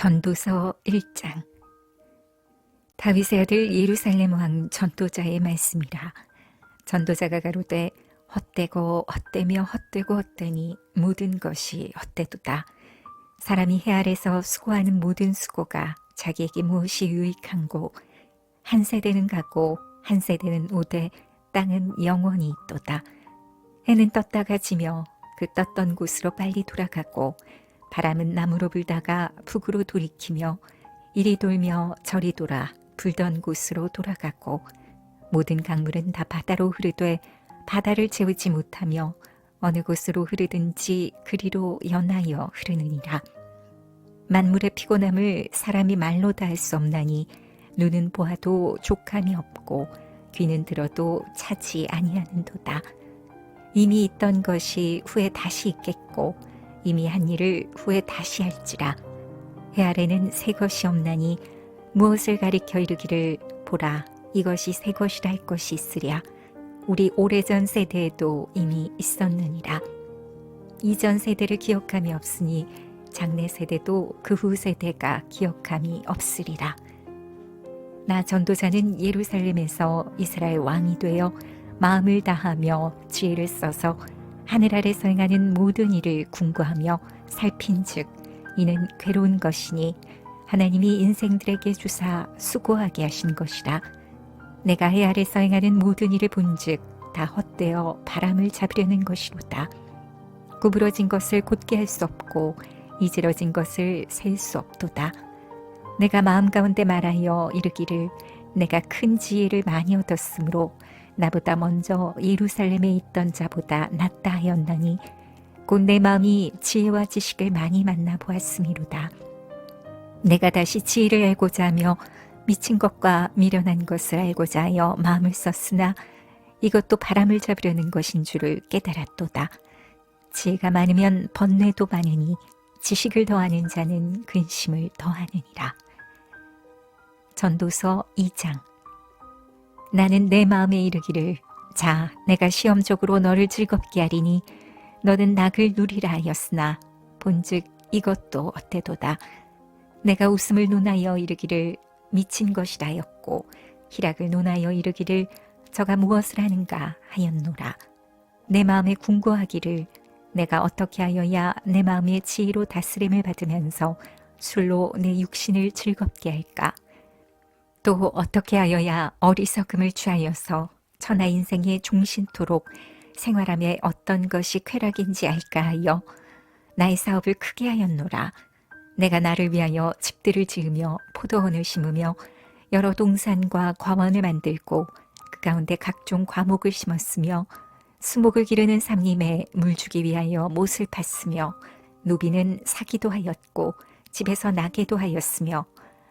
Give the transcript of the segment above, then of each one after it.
전도서 1장. 다윗의 아들 예루살렘 왕 전도자의 말씀이라. 전도자가 가로되 헛되고 헛되며 헛되고 헛되니 모든 것이 헛되도다. 사람이 해 아래서 수고하는 모든 수고가 자기에게 무엇이 유익한고, 한 세대는 가고 한 세대는 오되 땅은 영원히 있도다. 해는 떴다가 지며 그 떴던 곳으로 빨리 돌아가고, 바람은 남으로 불다가 북으로 돌이키며 이리 돌며 저리 돌아 불던 곳으로 돌아가고, 모든 강물은 다 바다로 흐르되 바다를 채우지 못하며 어느 곳으로 흐르든지 그리로 연하여 흐르느니라. 만물의 피곤함을 사람이 말로 다 할 수 없나니, 눈은 보아도 족함이 없고 귀는 들어도 차지 아니하는도다. 이미 있던 것이 후에 다시 있겠고, 이미 한 일을 후에 다시 할지라. 해 아래는 새 것이 없나니 무엇을 가리켜 이르기를 보라 이것이 새 것이라 할 것이 있으랴. 우리 오래전 세대에도 이미 있었느니라. 이전 세대를 기억함이 없으니 장래 세대도 그 후 세대가 기억함이 없으리라. 나 전도자는 예루살렘에서 이스라엘 왕이 되어 마음을 다하며 지혜를 써서 하늘 아래서 행하는 모든 일을 궁구하며 살핀즉 이는 괴로운 것이니 하나님이 인생들에게 주사 수고하게 하신 것이라. 내가 해 아래서 행하는 모든 일을 본즉 다 헛되어 바람을 잡으려는 것이로다. 구부러진 것을 곧게 할 수 없고 이지러진 것을 셀 수 없도다. 내가 마음 가운데 말하여 이르기를 내가 큰 지혜를 많이 얻었으므로 나보다 먼저 예루살렘에 있던 자보다 낫다 하였나니, 곧 내 마음이 지혜와 지식을 많이 만나 보았음이로다. 내가 다시 지혜를 알고자 하며 미친 것과 미련한 것을 알고자 하여 마음을 썼으나 이것도 바람을 잡으려는 것인 줄을 깨달았도다. 지혜가 많으면 번뇌도 많으니 지식을 더하는 자는 근심을 더하느니라. 전도서 2장. 나는 내 마음에 이르기를 자 내가 시험적으로 너를 즐겁게 하리니 너는 낙을 누리라 하였으나 본즉 이것도 헛되도다. 내가 웃음을 논하여 이르기를 미친 것이라 하였고, 희락을 논하여 이르기를 저가 무엇을 하는가 하였노라. 내 마음에 궁고하기를 내가 어떻게 하여야 내 마음의 지혜로 다스림을 받으면서 술로 내 육신을 즐겁게 할까? 또 어떻게 하여야 어리석음을 취하여서 천하 인생의 종신토록 생활함에 어떤 것이 쾌락인지 알까 하여 나의 사업을 크게 하였노라. 내가 나를 위하여 집들을 지으며 포도원을 심으며 여러 동산과 과원을 만들고 그 가운데 각종 과목을 심었으며, 수목을 기르는 삼림에 물 주기 위하여 못을 팠으며, 노비는 사기도 하였고 집에서 나게도 하였으며,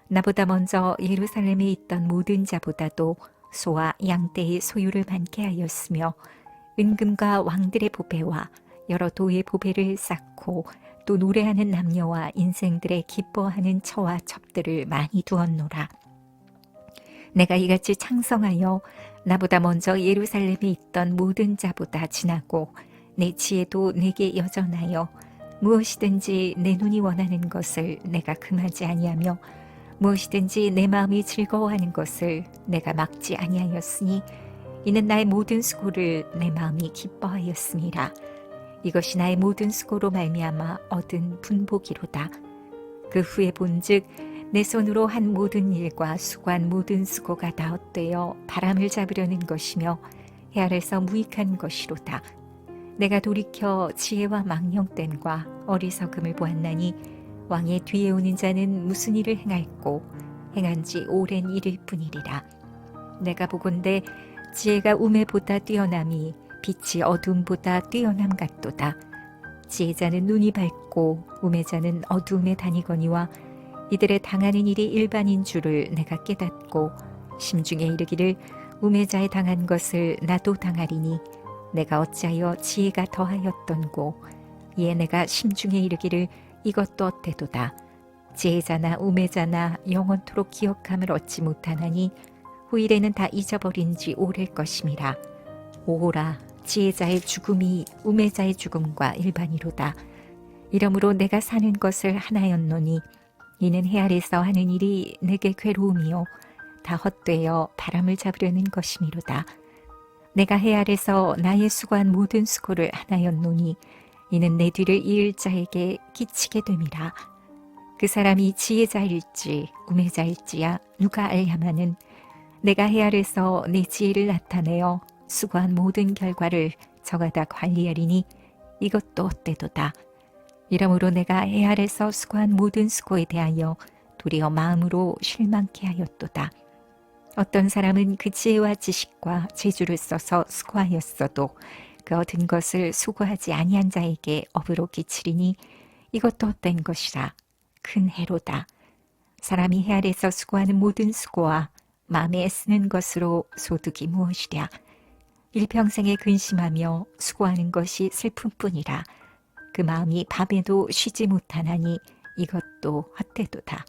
나보다 먼저 예루살렘에 있던 모든 자보다도 소와 양떼의 소유를 많게 하였으며, 은금과 왕들의 보배와 여러 도의 보배를 쌓고 또 노래하는 남녀와 인생들의 기뻐하는 처와 첩들을 많이 두었노라. 내가 이같이 창성하여 나보다 먼저 예루살렘에 있던 모든 자보다 지나고 내 지혜도 내게 여전하여 무엇이든지 내 눈이 원하는 것을 내가 금하지 아니하며 무엇이든지 내 마음이 즐거워하는 것을 내가 막지 아니하였으니, 이는 나의 모든 수고를 내 마음이 기뻐하였음이라. 이것이 나의 모든 수고로 말미암아 얻은 분복이로다. 그 후에 본즉 내 손으로 한 모든 일과 수고한 모든 수고가 다 헛되어 바람을 잡으려는 것이며 해 아래서 무익한 것이로다. 내가 돌이켜 지혜와 망령됨과 어리석음을 보았나니 왕의 뒤에 오는 자는 무슨 일을 행할꼬 행한 지 오랜 일일 뿐이리라. 내가 보건대 지혜가 우매보다 뛰어남이 빛이 어둠보다 뛰어남 같도다. 지혜자는 눈이 밝고 우매자는 어두움에 다니거니와 이들의 당하는 일이 일반인 줄을 내가 깨닫고 심중에 이르기를 우매자의 당한 것을 나도 당하리니 내가 어찌하여 지혜가 더하였던고. 이에 내가 심중에 이르기를 이것도 헛되도다. 지혜자나 우매자나 영원토록 기억함을 얻지 못하나니 후일에는 다 잊어버린 지 오래일 것임이라. 오호라 지혜자의 죽음이 우매자의 죽음과 일반이로다. 이러므로 내가 사는 것을 하나였노니 이는 해 아래서 하는 일이 내게 괴로움이요 다 헛되어 바람을 잡으려는 것이미로다. 내가 해 아래서 나의 수고한 모든 수고를 하나였노니 이는 내 뒤를 이을 자에게 끼치게 됨이라. 그 사람이 지혜자일지 우매자일지야 누가 알랴마는 내가 해 아래서 내 지혜를 나타내어 수고한 모든 결과를 저가다 관리하리니 이것도 헛되도다. 이러므로 내가 해 아래서 수고한 모든 수고에 대하여 도리어 마음으로 실망케 하였도다. 어떤 사람은 그 지혜와 지식과 재주를 써서 수고하였어도 그 얻은 것을 수고하지 아니한 자에게 업으로 끼치리니 이것도 헛된 것이라. 큰 해로다. 사람이 해 아래서 수고하는 모든 수고와 마음에 애쓰는 것으로 소득이 무엇이랴. 일평생에 근심하며 수고하는 것이 슬픔뿐이라. 그 마음이 밤에도 쉬지 못하나니 이것도 헛되도다.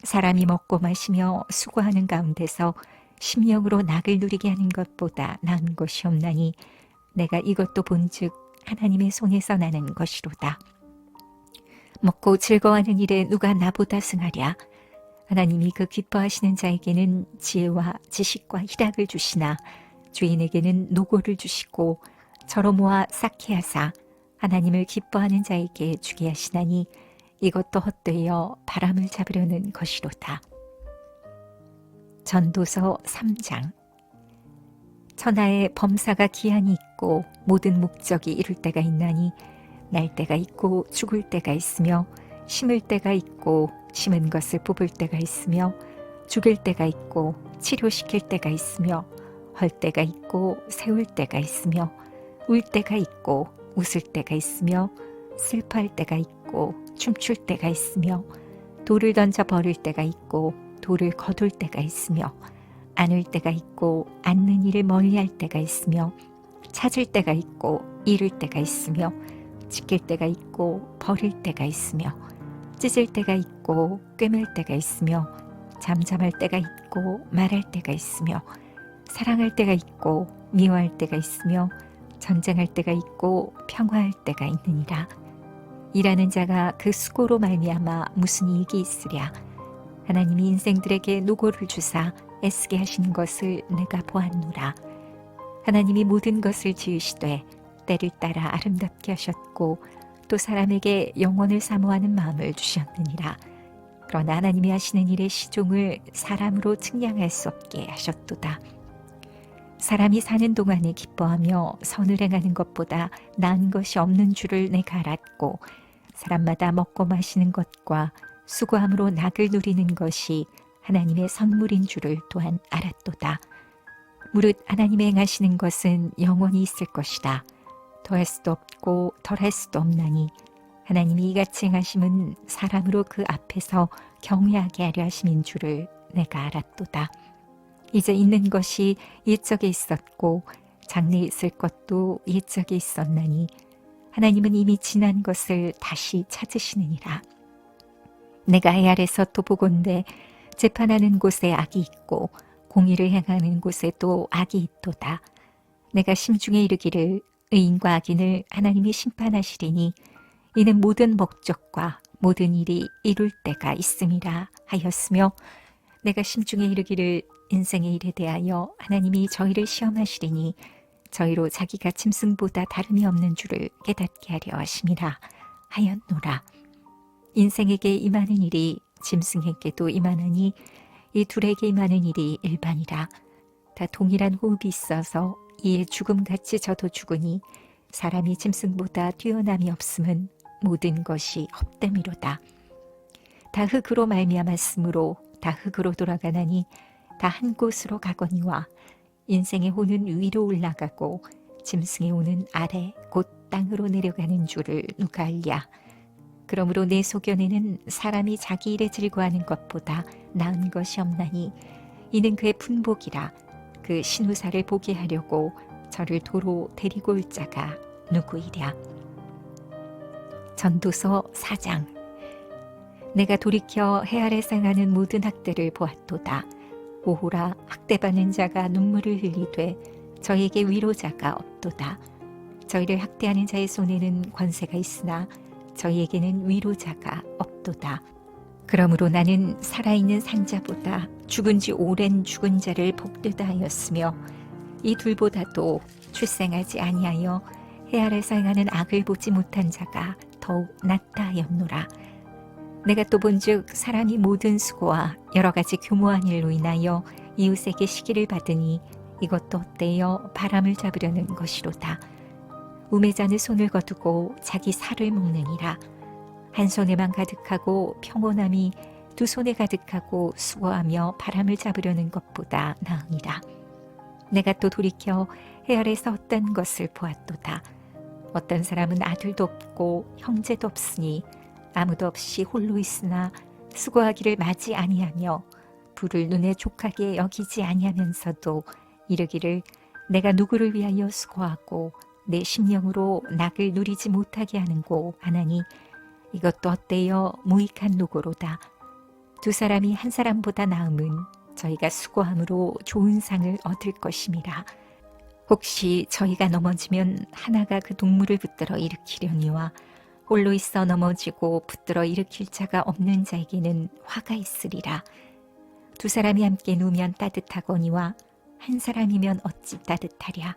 사람이 먹고 마시며 수고하는 가운데서 심령으로 낙을 누리게 하는 것보다 나은 것이 없나니 내가 이것도 본즉 하나님의 손에서 나는 것이로다. 먹고 즐거워하는 일에 누가 나보다 승하랴. 하나님이 그 기뻐하시는 자에게는 지혜와 지식과 희락을 주시나 주인에게는 노고를 주시고 저로 모아 쌓게 하사 하나님을 기뻐하는 자에게 주게 하시나니 이것도 헛되어 바람을 잡으려는 것이로다. 전도서 3장. 천하에 범사가 기한이 있고 모든 목적이 이룰 때가 있나니 날 때가 있고 죽을 때가 있으며 심을 때가 있고 심은 것을 뽑을 때가 있으며 죽일 때가 있고 치료시킬 때가 있으며 헐 때가 있고 세울 때가 있으며 울 때가 있고 웃을 때가 있으며 슬퍼할 때가 있고 춤출 때가 있으며 돌을 던져 버릴 때가 있고 돌을 거둘 때가 있으며 안을 때가 있고 앉는 일을 멀리할 때가 있으며 찾을 때가 있고 잃을 때가 있으며 지킬 때가 있고 버릴 때가 있으며 찢을 때가 있고 꿰맬 때가 있으며 잠잠할 때가 있고 말할 때가 있으며 사랑할 때가 있고 미워할 때가 있으며 전쟁할 때가 있고 평화할 때가 있느니라. 일하는 자가 그 수고로 말미암아 무슨 이익이 있으랴. 하나님이 인생들에게 노고를 주사 애쓰게 하신 것을 내가 보았노라. 하나님이 모든 것을 지으시되 때를 따라 아름답게 하셨고 또 사람에게 영원을 사모하는 마음을 주셨느니라. 그러나 하나님이 하시는 일의 시종을 사람으로 측량할 수 없게 하셨도다. 사람이 사는 동안에 기뻐하며 선을 행하는 것보다 나은 것이 없는 줄을 내가 알았고 사람마다 먹고 마시는 것과 수고함으로 낙을 누리는 것이 하나님의 선물인 줄을 또한 알았도다. 무릇 하나님의 행하시는 것은 영원히 있을 것이다. 더할 수도 없고 덜할 수도 없나니 하나님이 이같이 행하심은 사람으로 그 앞에서 경외하게 하려 하심인 줄을 내가 알았도다. 이제 있는 것이 옛적에 있었고 장래에 있을 것도 옛적에 있었나니 하나님은 이미 지난 것을 다시 찾으시느니라. 내가 해 아래서 또 보건대 재판하는 곳에 악이 있고 공의를 행하는 곳에도 악이 있도다. 내가 심중에 이르기를 의인과 악인을 하나님이 심판하시리니 이는 모든 목적과 모든 일이 이룰 때가 있음이라 하였으며 내가 심중에 이르기를 인생의 일에 대하여 하나님이 저희를 시험하시리니 저희로 자기가 짐승보다 다름이 없는 줄을 깨닫게 하려 하심이라 하였노라. 인생에게 임하는 일이 짐승에게도 임하느니 이 둘에게 임하는 일이 일반이라. 다 동일한 호흡이 있어서 이에 죽음같이 저도 죽으니 사람이 짐승보다 뛰어남이 없음은 모든 것이 헛됨이로다. 다 흙으로 말미암았으므로 다 흙으로 돌아가나니 다 한 곳으로 가거니와 인생의 호는 위로 올라가고 짐승의 호는 아래 곧 땅으로 내려가는 줄을 누가 알랴. 그러므로 내 소견에는 사람이 자기 일에 즐거워하는 것보다 나은 것이 없나니 이는 그의 분복이라. 그 신우사를 보게 하려고 저를 도로 데리고 올 자가 누구이랴. 전도서 4장. 내가 돌이켜 해 아래 생하는 모든 학대를 보았도다. 오호라, 학대받는 자가 눈물을 흘리되 저에게 위로자가 없도다. 저희를 학대하는 자의 손에는 권세가 있으나 저희에게는 위로자가 없도다. 그러므로 나는 살아있는 산자보다 죽은 지 오랜 죽은 자를 복되다 하였으며 이 둘보다도 출생하지 아니하여 해 아래서 행하는 악을 보지 못한 자가 더욱 낫다 하였노라. 내가 또 본즉 사람이 모든 수고와 여러 가지 교모한 일로 인하여 이웃에게 시기를 받으니 이것도 헛되어 바람을 잡으려는 것이로다. 우매자는 손을 거두고 자기 살을 먹느니라. 한 손에만 가득하고 평온함이 두 손에 가득하고 수고하며 바람을 잡으려는 것보다 나으니라. 내가 또 돌이켜 해 아래서 어떤 것을 보았도다. 어떤 사람은 아들도 없고 형제도 없으니 아무도 없이 홀로 있으나 수고하기를 마지 아니하며 불을 눈에 족하게 여기지 아니하면서도 이르기를 내가 누구를 위하여 수고하고 내 심령으로 낙을 누리지 못하게 하는고 하나니 이것도 헛되어 무익한 노고로다. 두 사람이 한 사람보다 나음은 저희가 수고함으로 좋은 상을 얻을 것임이라. 혹시 저희가 넘어지면 하나가 그 동물을 붙들어 일으키려니와 홀로 있어 넘어지고 붙들어 일으킬 자가 없는 자에게는 화가 있으리라. 두 사람이 함께 누우면 따뜻하거니와 한 사람이면 어찌 따뜻하랴.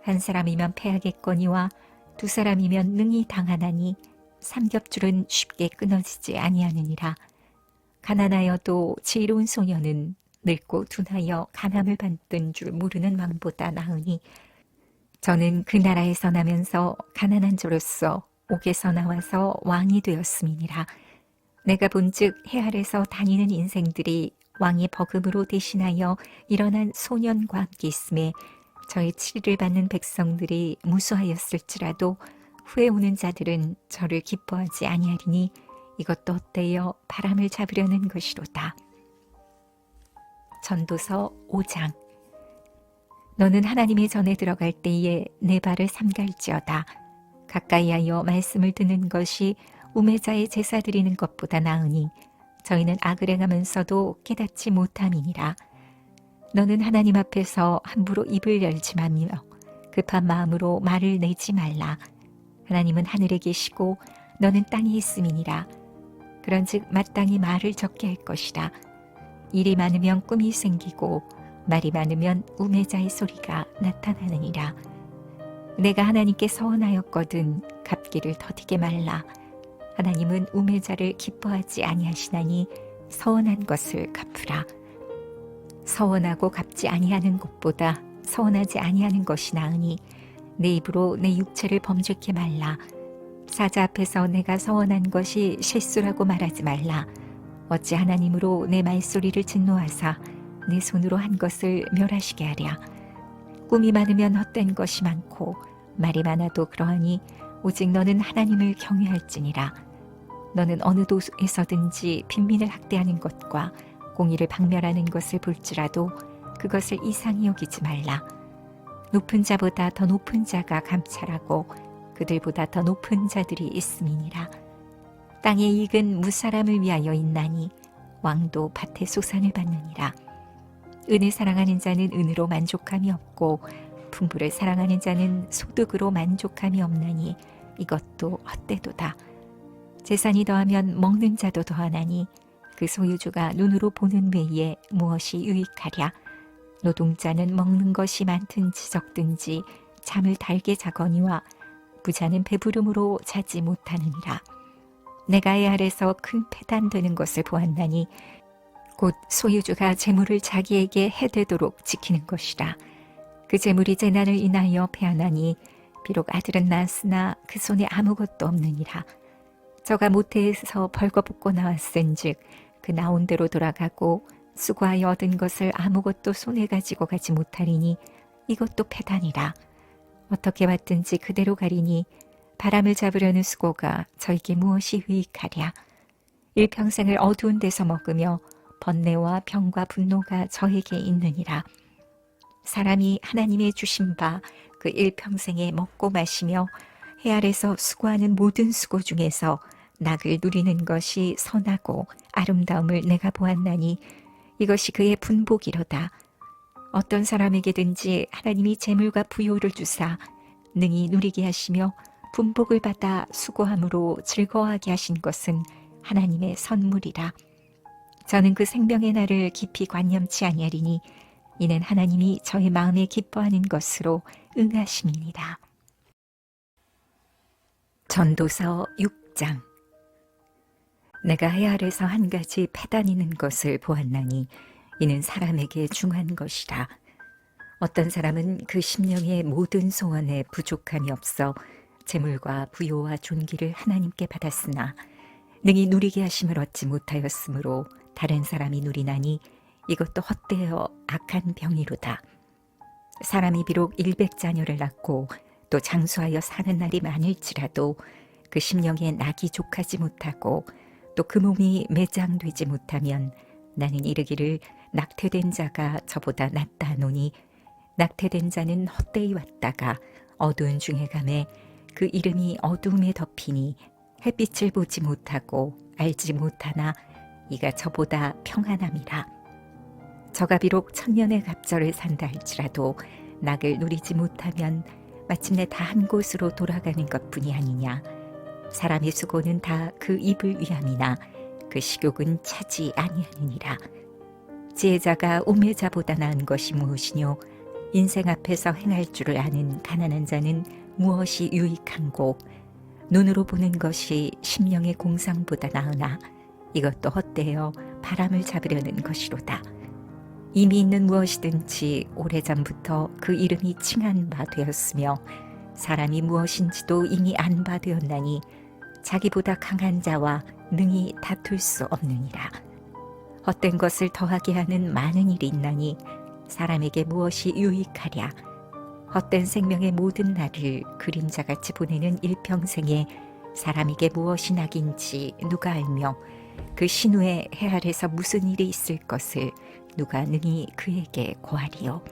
한 사람이면 패하겠거니와 두 사람이면 능히 당하나니 삼겹줄은 쉽게 끊어지지 아니하느니라. 가난하여도 지혜로운 소녀는 늙고 둔하여 간암을 받던 줄 모르는 왕보다 나으니 저는 그 나라에서 나면서 가난한 자로서 옥에서 나와서 왕이 되었음이니라. 내가 본즉 해 아래서 다니는 인생들이 왕의 버금으로 대신하여 일어난 소년과 함께 있음에 저의 치리를 받는 백성들이 무수하였을지라도 후에 오는 자들은 저를 기뻐하지 아니하리니 이것도 헛되어 바람을 잡으려는 것이로다. 전도서 5장. 너는 하나님의 전에 들어갈 때에 내 발을 삼갈지어다. 가까이하여 말씀을 듣는 것이 우매자의 제사 드리는 것보다 나으니 저희는 악을 행하면서도 깨닫지 못함이니라. 너는 하나님 앞에서 함부로 입을 열지 말며 급한 마음으로 말을 내지 말라. 하나님은 하늘에 계시고 너는 땅에 있음이니라. 그런즉 마땅히 말을 적게 할 것이라. 일이 많으면 꿈이 생기고 말이 많으면 우매자의 소리가 나타나느니라. 내가 하나님께 서원하였거든 갚기를 더디게 말라. 하나님은 우매자를 기뻐하지 아니하시나니 서원한 것을 갚으라. 서원하고 갚지 아니하는 것보다 서원하지 아니하는 것이 나으니 내 입으로 내 육체를 범죄케 말라. 사자 앞에서 내가 서원한 것이 실수라고 말하지 말라. 어찌 하나님으로 내 말소리를 진노하사 내 손으로 한 것을 멸하시게 하랴. 꿈이 많으면 헛된 것이 많고 말이 많아도 그러하니 오직 너는 하나님을 경외할지니라. 너는 어느 도에서든지 빈민을 학대하는 것과 공의를 박멸하는 것을 볼지라도 그것을 이상히 여기지 말라. 높은 자보다 더 높은 자가 감찰하고 그들보다 더 높은 자들이 있음이니라. 땅의 이익은 무사람을 위하여 있나니 왕도 밭의 소산을 받느니라. 은을 사랑하는 자는 은으로 만족함이 없고 풍부를 사랑하는 자는 소득으로 만족함이 없나니 이것도 헛되도다. 재산이 더하면 먹는 자도 더하나니 그 소유주가 눈으로 보는 외에 무엇이 유익하랴. 노동자는 먹는 것이 많든지 적든지 잠을 달게 자거니와 부자는 배부름으로 자지 못하느니라. 내가 해 아래서 큰 패단되는 것을 보았나니 곧 소유주가 재물을 자기에게 해되도록 지키는 것이라. 그 재물이 재난을 인하여 패하나니 비록 아들은 낳았으나 그 손에 아무것도 없느니라. 저가 모태에서 벌거벗고 나왔은즉 그 나온 대로 돌아가고 수고하여 얻은 것을 아무것도 손에 가지고 가지 못하리니 이것도 패단이라. 어떻게 왔든지 그대로 가리니 바람을 잡으려는 수고가 저에게 무엇이 유익하랴. 일평생을 어두운 데서 먹으며 번뇌와 병과 분노가 저에게 있느니라. 사람이 하나님의 주신 바 그 일평생에 먹고 마시며 해 아래서 수고하는 모든 수고 중에서 낙을 누리는 것이 선하고 아름다움을 내가 보았나니 이것이 그의 분복이로다. 어떤 사람에게든지 하나님이 재물과 부요를 주사 능히 누리게 하시며 분복을 받아 수고함으로 즐거워하게 하신 것은 하나님의 선물이라. 저는 그 생명의 날을 깊이 관념치 아니하리니 이는 하나님이 저의 마음에 기뻐하는 것으로 응하심이니라. 전도서 6장. 내가 해 아래서 한 가지 패다니는 것을 보았나니 이는 사람에게 중한 것이라. 어떤 사람은 그 심령의 모든 소원에 부족함이 없어 재물과 부요와 존귀를 하나님께 받았으나 능히 누리게 하심을 얻지 못하였으므로 다른 사람이 누리나니 이것도 헛되어 악한 병이로다. 사람이 비록 100자녀를 낳고 또 장수하여 사는 날이 많을지라도 그 심령에 낙이 족하지 못하고 또 그 몸이 매장되지 못하면 나는 이르기를 낙태된 자가 저보다 낫다 하노니 낙태된 자는 헛되이 왔다가 어두운 중에 감에 그 이름이 어두움에 덮이니 햇빛을 보지 못하고 알지 못하나 이가 저보다 평안함이라. 저가 비록 천년의 갑절을 산다 할지라도 낙을 누리지 못하면 마침내 다 한 곳으로 돌아가는 것뿐이 아니냐. 사람의 수고는 다 그 입을 위함이나 그 식욕은 차지 아니하느니라. 지혜자가 우매자보다 나은 것이 무엇이뇨. 인생 앞에서 행할 줄을 아는 가난한 자는 무엇이 유익한고 눈으로 보는 것이 심령의 공상보다 나으나 이것도 헛되어 바람을 잡으려는 것이로다. 이미 있는 무엇이든지 오래전부터 그 이름이 칭한 바 되었으며 사람이 무엇인지도 이미 안 바 되었나니 자기보다 강한 자와 능히 다툴 수 없느니라. 헛된 것을 더하게 하는 많은 일이 있나니 사람에게 무엇이 유익하랴. 헛된 생명의 모든 날을 그림자같이 보내는 일평생에 사람에게 무엇이 낙인지 누가 알며 그 신후에 해 아래서 무슨 일이 있을 것을 누가 능히 그에게 고하리요.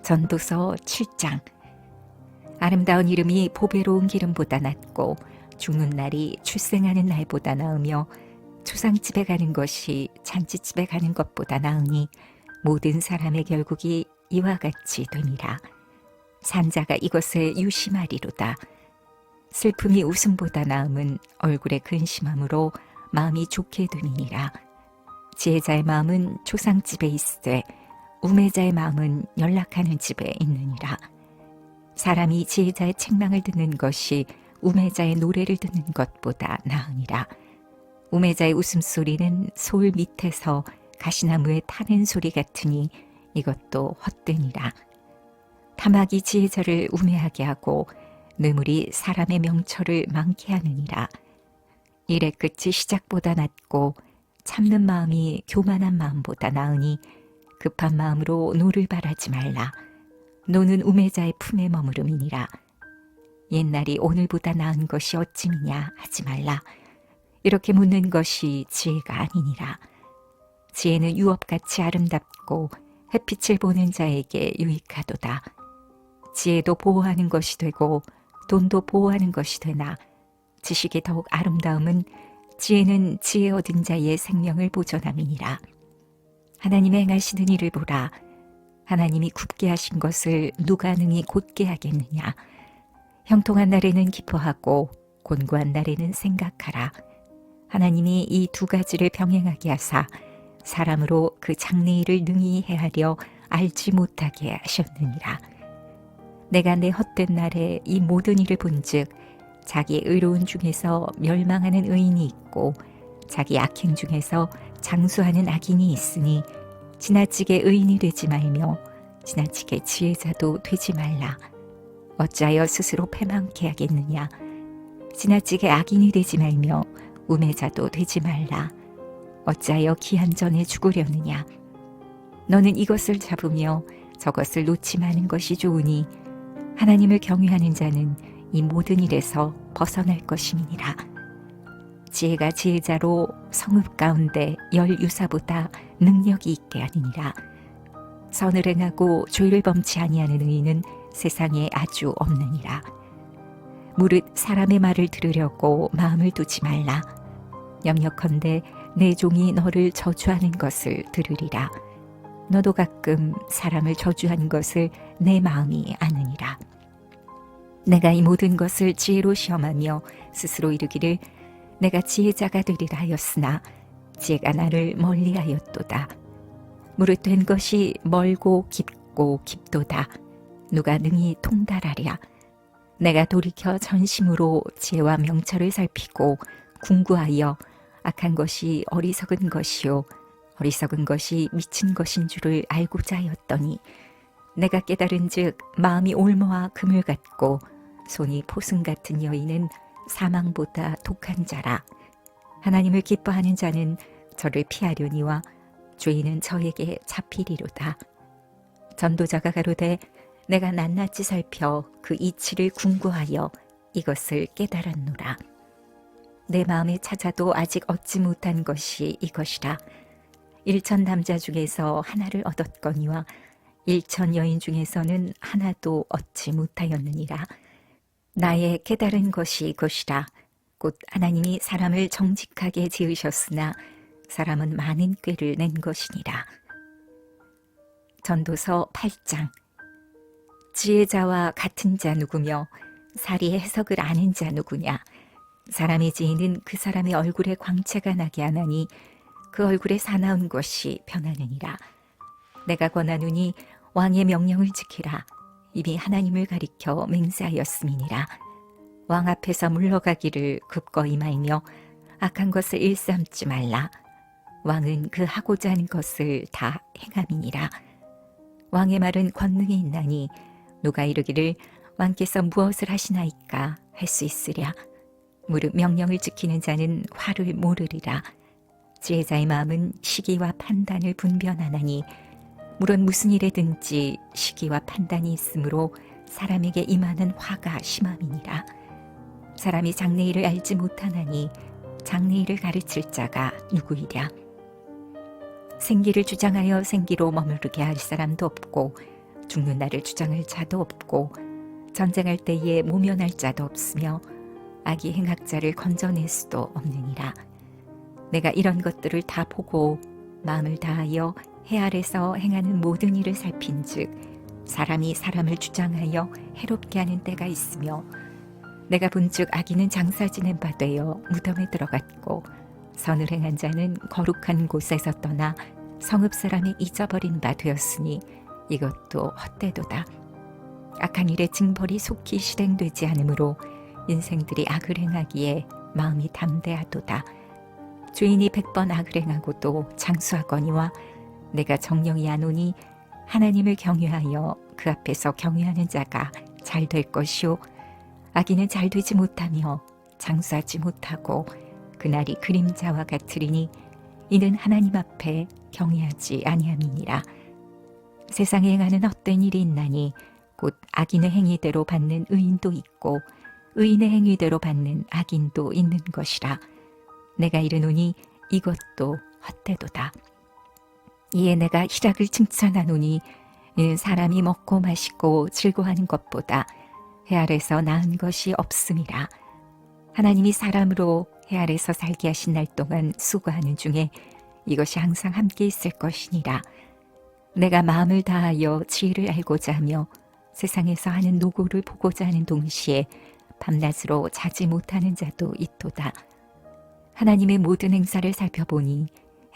전도서 7장. 아름다운 이름이 보배로운 기름보다 낫고 죽는 날이 출생하는 날보다 나으며 초상집에 가는 것이 잔치집에 가는 것보다 나으니 모든 사람의 결국이 이와 같이 되니라. 산자가 이것에 유심하리로다. 슬픔이 웃음보다 나음은 얼굴에 근심함으로 마음이 좋게 되니라. 지혜자의 마음은 초상집에 있으되 우매자의 마음은 연락하는 집에 있느니라. 사람이 지혜자의 책망을 듣는 것이 우매자의 노래를 듣는 것보다 나으니라. 우매자의 웃음소리는 소울 밑에서 가시나무에 타는 소리 같으니 이것도 헛되니라. 탐악이 지혜자를 우매하게 하고 뇌물이 사람의 명철을 망케 하느니라. 일의 끝이 시작보다 낫고 참는 마음이 교만한 마음보다 나으니 급한 마음으로 노를 바라지 말라. 노는 우매자의 품에 머무름이니라. 옛날이 오늘보다 나은 것이 어찌미냐 하지 말라. 이렇게 묻는 것이 지혜가 아니니라. 지혜는 유업같이 아름답고 햇빛을 보는 자에게 유익하도다. 지혜도 보호하는 것이 되고 돈도 보호하는 것이 되나 지식이 더욱 아름다움은 지혜는 지혜 얻은 자의 생명을 보존함이니라. 하나님의 행하시는 일을 보라. 하나님이 굽게 하신 것을 누가 능히 곧게 하겠느냐. 형통한 날에는 기뻐하고 곤고한 날에는 생각하라. 하나님이 이 두 가지를 병행하게 하사 사람으로 그 장래일을 능히 헤아려 알지 못하게 하셨느니라. 내가 내 헛된 날에 이 모든 일을 본즉 자기의 의로운 중에서 멸망하는 의인이 있고 자기 악행 중에서 장수하는 악인이 있으니 지나치게 의인이 되지 말며 지나치게 지혜자도 되지 말라. 어찌하여 스스로 패망케 하겠느냐. 지나치게 악인이 되지 말며 우매자도 되지 말라. 어찌하여 기한 전에 죽으려느냐. 너는 이것을 잡으며 저것을 놓지 마는 것이 좋으니 하나님을 경외하는 자는 이 모든 일에서 벗어날 것임이니라. 지혜가 지혜자로 성읍 가운데 열 유사보다 능력이 있게 하느니라. 선을 행하고 죄를 범치 아니하는 의인은 세상에 아주 없느니라. 무릇 사람의 말을 들으려고 마음을 두지 말라. 염려컨대 내 종이 너를 저주하는 것을 들으리라. 너도 가끔 사람을 저주한 것을 내 마음이 아느니라. 내가 이 모든 것을 지혜로 시험하며 스스로 이르기를 내가 지혜자가 되리라 하였으나 지혜가 나를 멀리하였도다. 무릇 된 것이 멀고 깊고 깊도다. 누가 능히 통달하랴. 내가 돌이켜 전심으로 지혜와 명철을 살피고 궁구하여 악한 것이 어리석은 것이요 어리석은 것이 미친 것인 줄을 알고자 하였더니 내가 깨달은즉 마음이 올무와 그물 같고 손이 포승 같은 여인은 사망보다 독한 자라. 하나님을 기뻐하는 자는 저를 피하려니와 죄인은 저에게 잡히리로다. 전도자가 가로되 내가 낱낱이 살펴 그 이치를 궁구하여 이것을 깨달았노라. 내 마음에 찾아도 아직 얻지 못한 것이 이것이라. 1천 남자 중에서 하나를 얻었거니와 1천 여인 중에서는 하나도 얻지 못하였느니라. 나의 깨달은 것이 이것이라. 곧 하나님이 사람을 정직하게 지으셨으나 사람은 많은 꾀를 낸 것이니라. 전도서 8장. 지혜자와 같은 자 누구며 사리의 해석을 아는 자 누구냐. 사람의 지혜는 그 사람의 얼굴에 광채가 나게 하나니 그 얼굴에 사나운 것이 변하느니라. 내가 권하노니 왕의 명령을 지키라. 이미 하나님을 가리켜 맹세하였음이니라. 왕 앞에서 물러가기를 급거이 말며 악한 것을 일삼지 말라. 왕은 그 하고자 하는 것을 다 행함이니라. 왕의 말은 권능이 있나니 누가 이르기를 왕께서 무엇을 하시나이까 할 수 있으랴. 무릇 명령을 지키는 자는 화를 모르리라. 지혜자의 마음은 시기와 판단을 분별하나니 물론 무슨 일에든지 시기와 판단이 있으므로 사람에게 임하는 화가 심함이니라. 사람이 장래일을 알지 못하나니 장래일을 가르칠 자가 누구이랴. 생기를 주장하여 생기로 머무르게 할 사람도 없고 죽는 날을 주장할 자도 없고 전쟁할 때에 모면할 자도 없으며 악이 행악자를 건져낼 수도 없느니라. 내가 이런 것들을 다 보고 마음을 다하여 해 아래서 행하는 모든 일을 살핀즉 사람이 사람을 주장하여 해롭게 하는 때가 있으며 내가 본즉 악인은 장사 지낸 바 되어 무덤에 들어갔고 선을 행한 자는 거룩한 곳에서 떠나 성읍 사람이 잊어버린 바 되었으니 이것도 헛되도다. 악한 일의 징벌이 속히 실행되지 않으므로 인생들이 악을 행하기에 마음이 담대하도다. 죄인이 100번 악을 행하고도 장수하거니와 내가 정령이 하노니 하나님을 경외하여 그 앞에서 경외하는 자가 잘 될 것이요 악인은 잘 되지 못하며 장수하지 못하고 그날이 그림자와 같으리니 이는 하나님 앞에 경외하지 아니함이니라. 세상에 행하는 헛된 일이 있나니 곧 악인의 행위대로 받는 의인도 있고 의인의 행위대로 받는 악인도 있는 것이라. 내가 이르노니 이것도 헛되도다. 이에 내가 희락을 칭찬하노니 이는 사람이 먹고 마시고 즐거워하는 것보다 해 아래서 나은 것이 없음이라. 하나님이 사람으로 해 아래서 살게 하신 날 동안 수고하는 중에 이것이 항상 함께 있을 것이니라. 내가 마음을 다하여 지혜를 알고자 하며 세상에서 하는 노고를 보고자 하는 동시에 밤낮으로 자지 못하는 자도 있도다. 하나님의 모든 행사를 살펴보니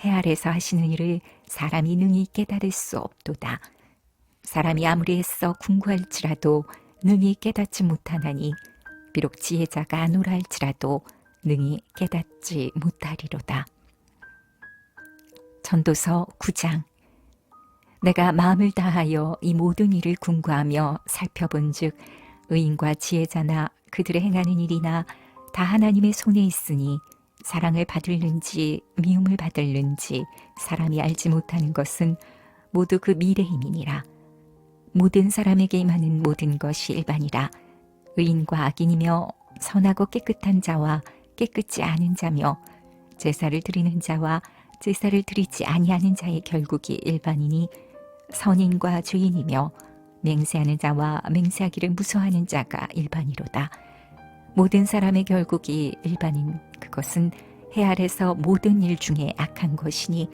해 아래서 하시는 일을 사람이 능히 깨달을 수 없도다. 사람이 아무리 애써 궁구할지라도 능히 깨닫지 못하나니 비록 지혜자가 아노라 할지라도 능히 깨닫지 못하리로다. 전도서 9장. 내가 마음을 다하여 이 모든 일을 궁구하며 살펴본즉 의인과 지혜자나 그들의 행하는 일이나 다 하나님의 손에 있으니 사랑을 받을는지 미움을 받을는지 사람이 알지 못하는 것은 모두 그 미래임이니라. 모든 사람에게 임하는 모든 것이 일반이라. 의인과 악인이며 선하고 깨끗한 자와 깨끗지 않은 자며 제사를 드리는 자와 제사를 드리지 아니하는 자의 결국이 일반이니 선인과 죄인이며 맹세하는 자와 맹세하기를 무서워하는 자가 일반이로다. 모든 사람의 결국이 일반인 그것은 해 아래서 모든 일 중에 악한 것이니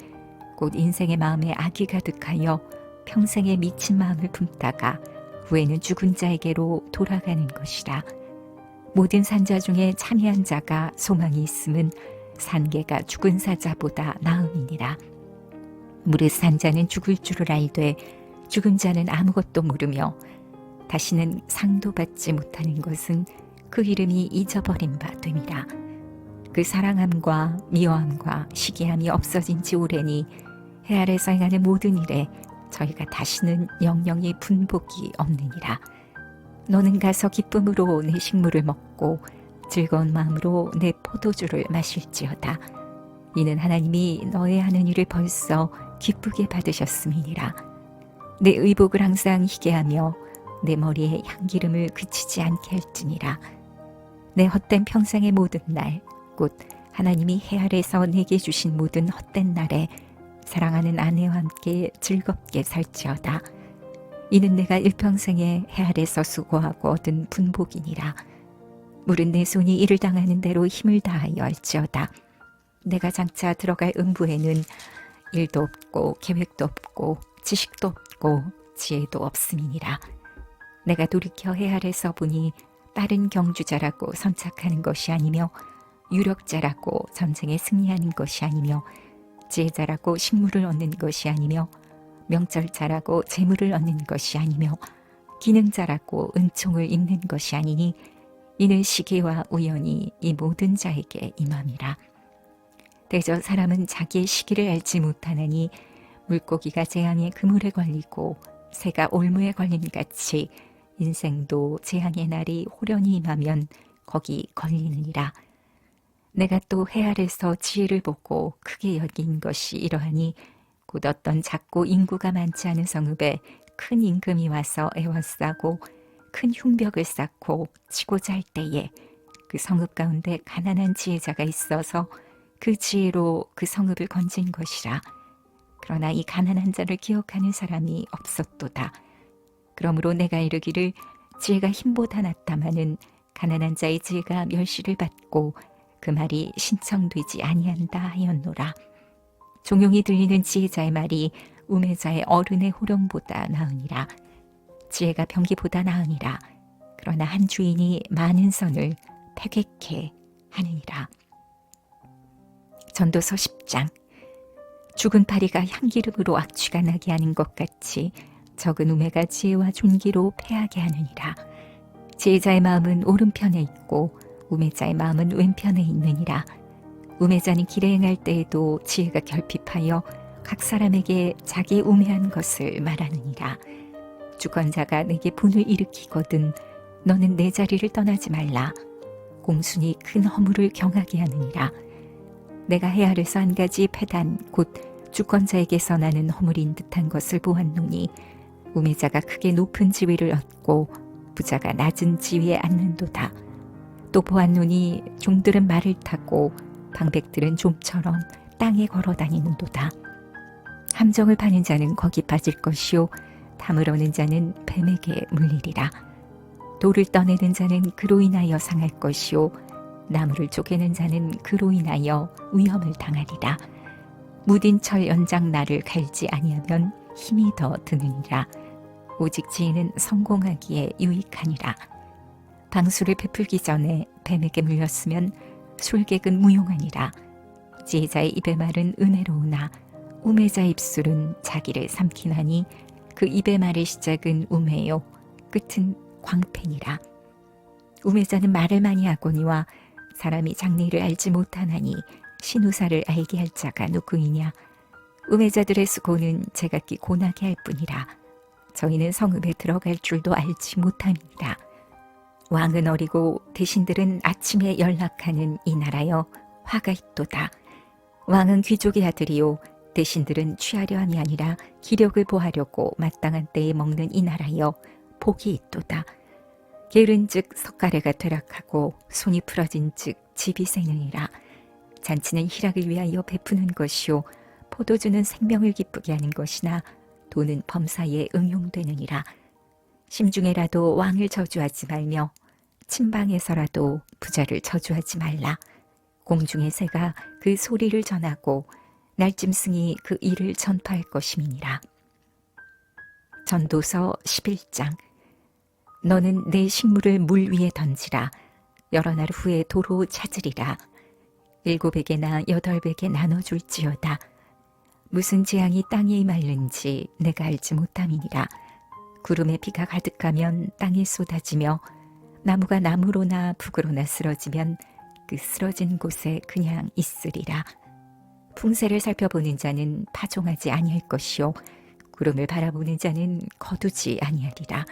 곧 인생의 마음에 악이 가득하여 평생에 미친 마음을 품다가 후에는 죽은 자에게로 돌아가는 것이라. 모든 산자 중에 참여한 자가 소망이 있음은 산개가 죽은 사자보다 나음이니라. 무릇 산자는 죽을 줄을 알되 죽은 자는 아무것도 모르며 다시는 상도 받지 못하는 것은 그 이름이 잊어버린 바 됨이라. 그 사랑함과 미워함과 시기함이 없어진 지 오래니 해 아래서 행하는 모든 일에 저희가 다시는 영영이 분복이 없느니라. 너는 가서 기쁨으로 내 식물을 먹고 즐거운 마음으로 내 포도주를 마실지어다. 이는 하나님이 너의 하는 일을 벌써 기쁘게 받으셨음이니라. 내 의복을 항상 희게 하며 내 머리에 향기름을 그치지 않게 할지니라. 내 헛된 평생의 모든 날 곧 하나님이 해 아래서 내게 주신 모든 헛된 날에 사랑하는 아내와 함께 즐겁게 살지어다. 이는 내가 일평생에 해 아래서 수고하고 얻은 분복이니라. 무릇 내 손이 이를 당하는 대로 힘을 다하여 할지어다. 내가 장차 들어갈 음부에는 일도 없고 계획도 없고 지식도 없고 지혜도 없음이니라. 내가 돌이켜 해 아래서 보니 빠른 경주자라고 선착하는 것이 아니며 유력자라고 전쟁에 승리하는 것이 아니며 지혜자라고 식물을 얻는 것이 아니며 명철자라고 재물을 얻는 것이 아니며 기능자라고 은총을 입는 것이 아니니 이는 시기와 우연이 이 모든 자에게 임함이라. 대저 사람은 자기의 시기를 알지 못하나니 물고기가 재앙의 그물에 걸리고 새가 올무에 걸림 같이 인생도 재앙의 날이 호련히 임하면 거기 걸리느니라. 내가 또 해 아래서 지혜를 보고 크게 여긴 것이 이러하니 곧 어떤 작고 인구가 많지 않은 성읍에 큰 임금이 와서 애워싸고 큰 흉벽을 쌓고 치고자 할 때에 그 성읍 가운데 가난한 지혜자가 있어서 그 지혜로 그 성읍을 건진 것이라. 그러나 이 가난한 자를 기억하는 사람이 없었도다. 그러므로 내가 이르기를 지혜가 힘보다 낫다마는 가난한 자의 지혜가 멸시를 받고 그 말이 신청되지 아니한다 하였노라. 종용이 들리는 지혜자의 말이 우매자의 어른의 호령보다 나으니라. 지혜가 병기보다 나으니라. 그러나 한 주인이 많은 선을 패객케 하느니라. 전도서 10장. 죽은 파리가 향기름으로 악취가 나게 하는 것 같이 적은 우매가 지혜와 존귀로 패하게 하느니라. 지혜자의 마음은 오른편에 있고 우매자의 마음은 왼편에 있느니라. 우매자는 길에 행할 때에도 지혜가 결핍하여 각 사람에게 자기 우매한 것을 말하느니라. 주권자가 내게 분을 일으키거든 너는 내 자리를 떠나지 말라. 공순이 큰 허물을 경하게 하느니라. 내가 해 아래서 한 가지 패단 곧 주권자에게서 나는 허물인 듯한 것을 보았노니 우매자가 크게 높은 지위를 얻고 부자가 낮은 지위에 앉는도다. 또 보았노니 종들은 말을 타고 방백들은 좀처럼 땅에 걸어 다니는도다. 함정을 파는 자는 거기 빠질 것이요 담을 얻는 자는 뱀에게 물리리라. 돌을 떠내는 자는 그로 인하여 상할 것이요 나무를 쪼개는 자는 그로 인하여 위험을 당하리라. 무딘 철 연장 날을 갈지 아니하면 힘이 더 드느니라. 오직 지혜는 성공하기에 유익하니라. 방수를 베풀기 전에 뱀에게 물렸으면 술객은 무용하니라. 지혜자의 입의 말은 은혜로우나 우매자의 입술은 자기를 삼키나니 그 입의 말의 시작은 우매요 끝은 광패니라. 우매자는 말을 많이 하거니와 사람이 장래를 알지 못하나니 신우사를 알게 할 자가 누구이냐. 우매자들의 수고는 제각기 고나게 할 뿐이라. 저희는 성읍에 들어갈 줄도 알지 못함이니라. 왕은 어리고 대신들은 아침에 연락하는 이 나라여 화가 있도다. 왕은 귀족의 아들이요 대신들은 취하려 함이 아니라 기력을 보하려고 마땅한 때에 먹는 이 나라여 복이 있도다. 게으른즉 석가래가 퇴락하고 손이 풀어진즉 집이 새느니라. 잔치는 희락을 위하여 베푸는 것이요 포도주는 생명을 기쁘게 하는 것이나 돈은 범사에 응용되느니라. 심중에라도 왕을 저주하지 말며 침방에서라도 부자를 저주하지 말라. 공중의 새가 그 소리를 전하고 날짐승이 그 일을 전파할 것임이니라. 전도서 11장. 너는 내 식물을 물 위에 던지라. 여러 날 후에 도로 찾으리라. 7에게나 8에게 나눠줄지어다. 무슨 재앙이 땅에 임할는지 내가 알지 못함이니라. 구름에 비가 가득하면 땅에 쏟아지며 나무가 나무로나 북으로나 쓰러지면 그 쓰러진 곳에 그냥 있으리라. 풍세를 살펴보는 자는 파종하지 아니할 것이요 구름을 바라보는 자는 거두지 아니하리라.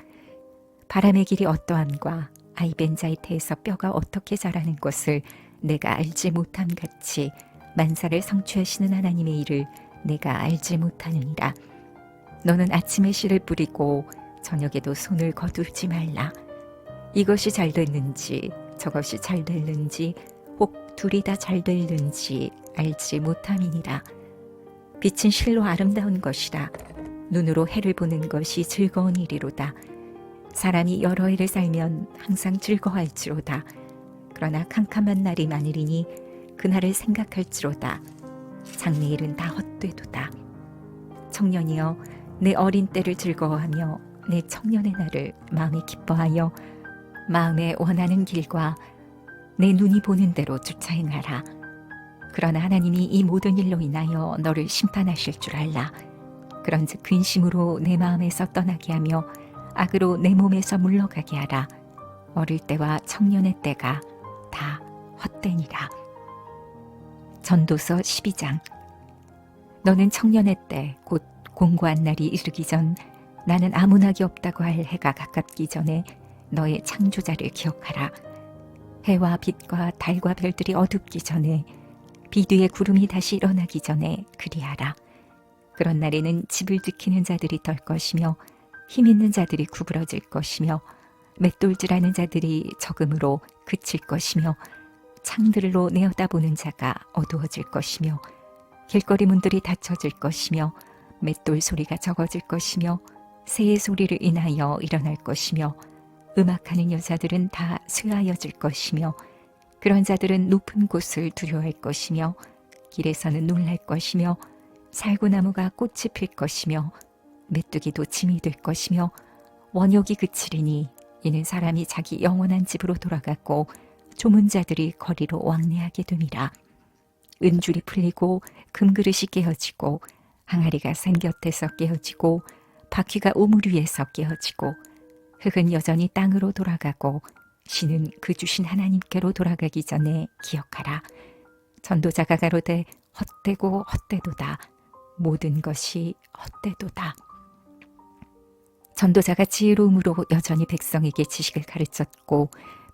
바람의 길이 어떠함과 아이벤자의 태에서 뼈가 어떻게 자라는 것을 내가 알지 못함 같이 만사를 성취하시는 하나님의 일을 내가 알지 못하느니라. 너는 아침에 씨를 뿌리고 저녁에도 손을 거두지 말라. 이것이 잘 됐는지 저것이 잘 됐는지 혹 둘이 다 잘 됐는지 알지 못함이니라. 빛은 실로 아름다운 것이라. 눈으로 해를 보는 것이 즐거운 일이로다. 사람이 여러 해를 살면 항상 즐거워할지로다. 그러나 캄캄한 날이 많으리니 그날을 생각할지로다. 장래일은 다 헛되도다. 청년이여, 내 어린 때를 즐거워하며 내 청년의 날을 마음에 기뻐하여 마음에 원하는 길과 내 눈이 보는 대로 주차 행하라. 그러나 하나님이 이 모든 일로 인하여 너를 심판하실 줄 알라. 그런즉 근심으로 내 마음에서 떠나게 하며 악으로 내 몸에서 물러가게 하라. 어릴 때와 청년의 때가 다 헛되니라. 전도서 12장. 너는 청년의 때 곧 공고한 날이 이르기 전 나는 아무 낙이 없다고 할 해가 가깝기 전에 너의 창조자를 기억하라. 해와 빛과 달과 별들이 어둡기 전에 비 뒤에 구름이 다시 일어나기 전에 그리하라. 그런 날에는 집을 지키는 자들이 덜 것이며 힘 있는 자들이 구부러질 것이며 맷돌질하는 자들이 적음으로 그칠 것이며 창들로 내어다보는 자가 어두워질 것이며 길거리 문들이 닫혀질 것이며 맷돌 소리가 적어질 것이며 새의 소리를 인하여 일어날 것이며 음악하는 여자들은 다 쇠하여질 것이며 그런 자들은 높은 곳을 두려워할 것이며 길에서는 놀랄 것이며 살구나무가 꽃이 필 것이며 메뚜기도 짐이 될 것이며 원욕이 그치리니 이는 사람이 자기 영원한 집으로 돌아갔고 조문자들이 거리로 왕래하게 됨이라. 은줄이 풀리고 금그릇이 깨어지고 항아리가 산 곁에서 깨어지고 바퀴가 우물 위에서 깨어지고 흙은 여전히 땅으로 돌아가고 신은 그 주신 하나님께로 돌아가기 전에 기억하라. 전도자가 가로되 헛되고 헛되도다. 모든 것이 헛되도다. 전도자가 지혜로움으로 여전히 백성에게 지식을 가르쳤고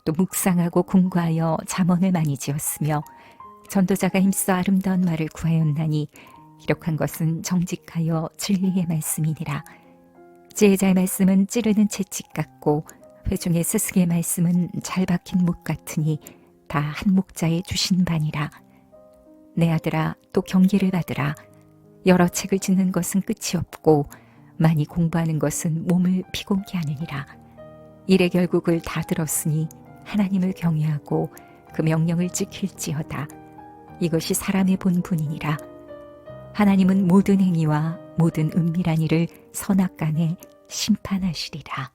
또 묵상하고 궁구하여 잠언을 많이 지었으며 전도자가 힘써 아름다운 말을 구하였나니 기록한 것은 정직하여 진리의 말씀이니라. 지혜자의 말씀은 찌르는 채찍 같고 회중의 스승의 말씀은 잘 박힌 목 같으니 다 한 목자에 주신 바니라. 내 아들아, 또 경계를 받으라. 여러 책을 짓는 것은 끝이 없고 많이 공부하는 것은 몸을 피곤케 하느니라. 일의 결국을 다 들었으니 하나님을 경외하고 그 명령을 지킬지어다. 이것이 사람의 본분이니라. 하나님은 모든 행위와 모든 은밀한 일을 선악간에 심판하시리라.